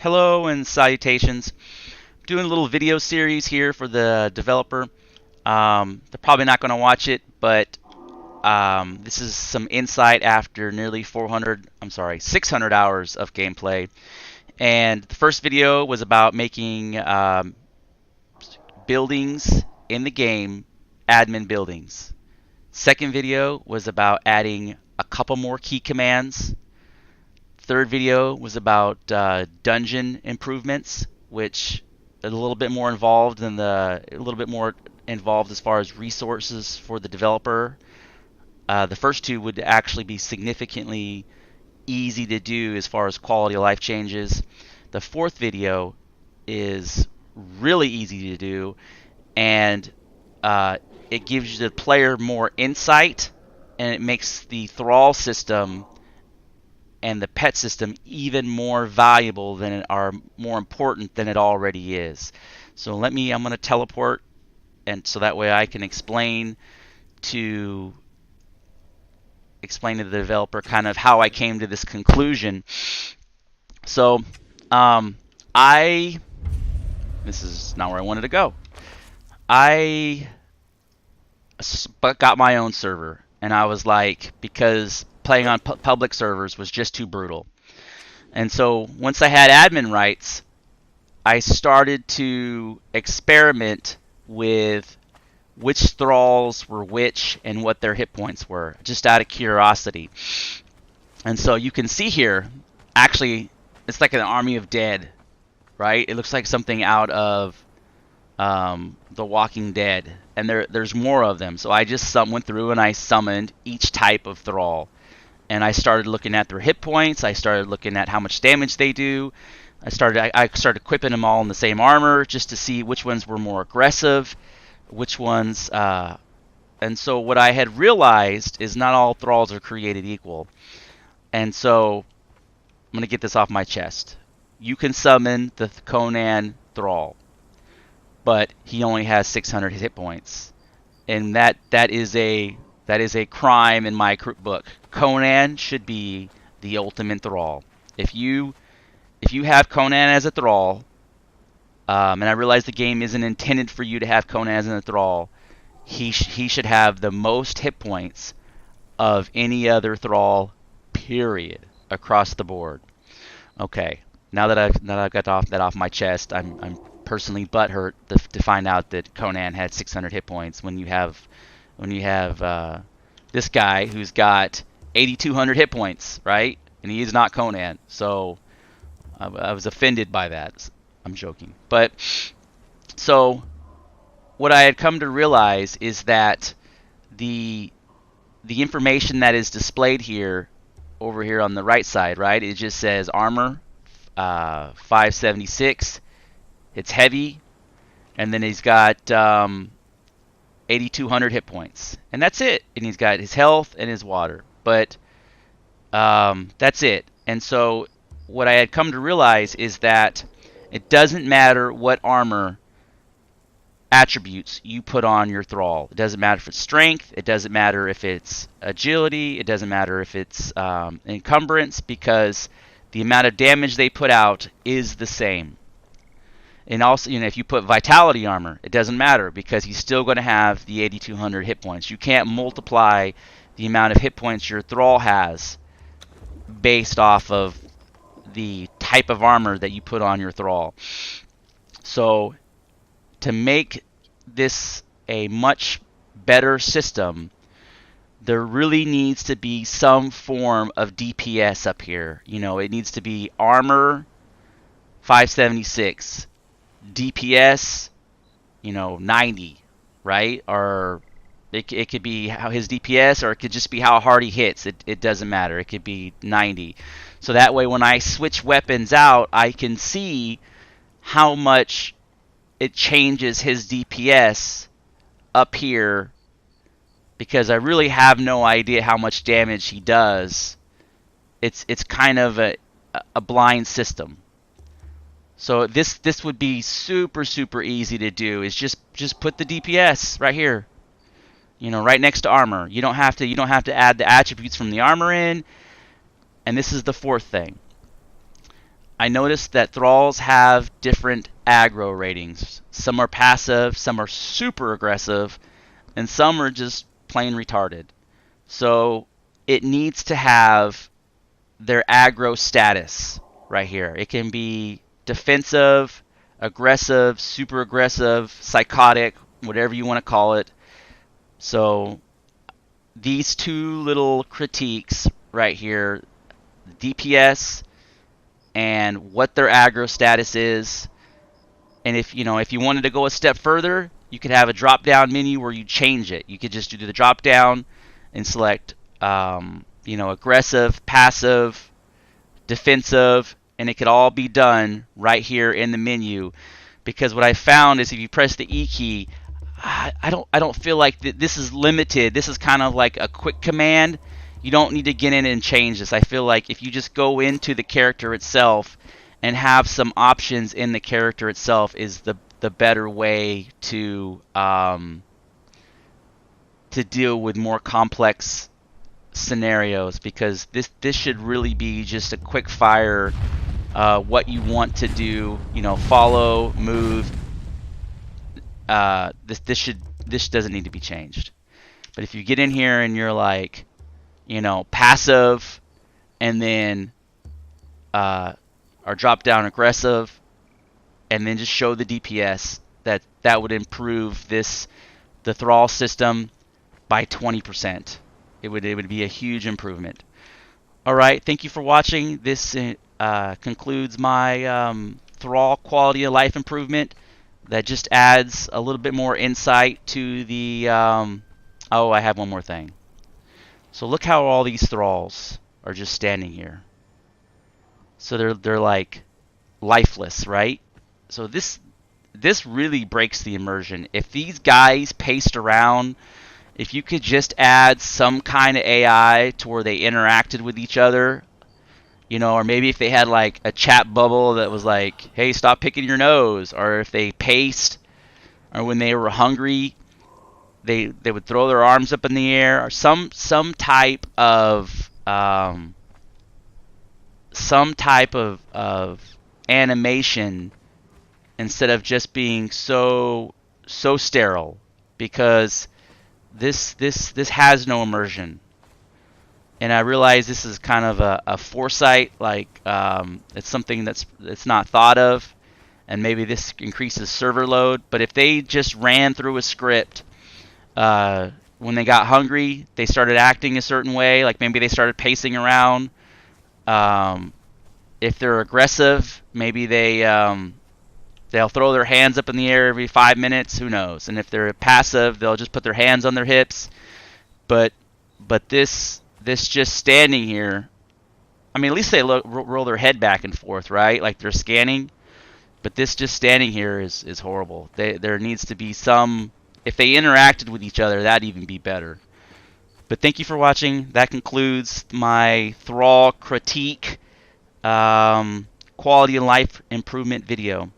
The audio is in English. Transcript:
Hello and salutations. I'm doing a little video series here for the developer. They're probably not going to watch it, but this is some insight after nearly 600 hours of gameplay. And the first video was about making buildings in the game admin buildings. Second video was about adding a couple more key commands. Third video was about dungeon improvements, which are a little bit more involved as far as resources for the developer. The first two would actually be significantly easy to do as far as quality of life changes. The fourth video is really easy to do, and it gives the player more insight, and it makes the thrall system and the pet system even more valuable more important than it already is. So I'm going to teleport, and so that way I can explain to the developer kind of how I came to this conclusion. So this is not where I wanted to go. I got my own server, and I was like, because playing on public servers was just too brutal. And so once I had admin rights, I started to experiment with which thralls were which and what their hit points were, just out of curiosity. And so you can see here, actually, it's like an army of dead, right? It looks like something out of The Walking Dead, and there's more of them. So I just went through and I summoned each type of thrall. And I started looking at their hit points. I started looking at how much damage they do. I started equipping them all in the same armor just to see which ones were more aggressive, which ones. And so what I had realized is not all thralls are created equal. And so I'm going to get this off my chest. You can summon the Conan Thrall, but he only has 600 hit points, and that is a crime in my book. Conan should be the ultimate thrall. If you have Conan as a thrall, and I realize the game isn't intended for you to have Conan as a thrall, he should have the most hit points of any other thrall, period, across the board. Okay, now that I've got that off my chest, I'm personally butthurt to find out that Conan had 600 hit points when you have this guy who's got 8,200 hit points, right? And he is not Conan. So I was offended by that. I'm joking. But so what I had come to realize is that the information that is displayed here, over here on the right side, right? It just says armor 576. It's heavy, and then he's got 8,200 hit points, and that's it. And he's got his health and his water, but that's it. And so what I had come to realize is that it doesn't matter what armor attributes you put on your thrall. It doesn't matter if it's strength, it doesn't matter if it's agility, it doesn't matter if it's encumbrance, because the amount of damage they put out is the same. And also, if you put vitality armor, it doesn't matter, because he's still going to have the 8,200 hit points. You can't multiply the amount of hit points your thrall has based off of the type of armor that you put on your thrall. So to make this a much better system, there really needs to be some form of DPS up here. It needs to be armor 576. DPS, 90, right? Or it could be how his DPS, or it could just be how hard he hits. It doesn't matter. It could be 90. So that way, when I switch weapons out, I can see how much it changes his DPS up here, because I really have no idea how much damage he does. It's kind of a blind system. So this would be super easy to do. Is just put the DPS right here, right next to armor. You don't have to add the attributes from the armor in. And this is the fourth thing. I noticed that thralls have different aggro ratings. Some are passive, some are super aggressive, and some are just plain retarded. So it needs to have their aggro status right here. It can be defensive, aggressive, super aggressive, psychotic, whatever you want to call it. So these two little critiques right here, DPS and what their aggro status is. And if you wanted to go a step further, you could have a drop down menu where you change it. You could just do the drop down and select aggressive, passive, defensive, and it could all be done right here in the menu. Because what I found is if you press the E key, I don't feel like this is limited. This is kind of like a quick command. You don't need to get in and change this. I feel like if you just go into the character itself and have some options in the character itself is the better way to deal with more complex scenarios, because this should really be just a quick fire what you want to do, follow, move. This doesn't need to be changed. But if you get in here and you're like, passive, and then or drop down aggressive, and then just show the DPS, that would improve the thrall system by 20%. It would be a huge improvement. All right, thank you for watching. This concludes my thrall quality of life improvement. That just adds a little bit more insight to the. Oh, I have one more thing. So look how all these thralls are just standing here. So they're like lifeless, right? So this really breaks the immersion. If these guys paced around, if you could just add some kind of AI to where they interacted with each other, or maybe if they had like a chat bubble that was like, hey, stop picking your nose, or if they paced, or when they were hungry, they would throw their arms up in the air, or some type of animation, instead of just being so sterile, because this has no immersion. And I realize this is kind of a foresight, like it's something that's not thought of, and maybe this increases server load. But if they just ran through a script, when they got hungry, they started acting a certain way, like maybe they started pacing around. If they're aggressive, maybe they'll throw their hands up in the air every 5 minutes. Who knows? And if they're passive, they'll just put their hands on their hips. But this just standing here, I mean, at least they roll their head back and forth, right? Like they're scanning. But this just standing here is horrible. There needs to be some. If they interacted with each other, that'd even be better. But thank you for watching. That concludes my Thrall critique quality of life improvement video.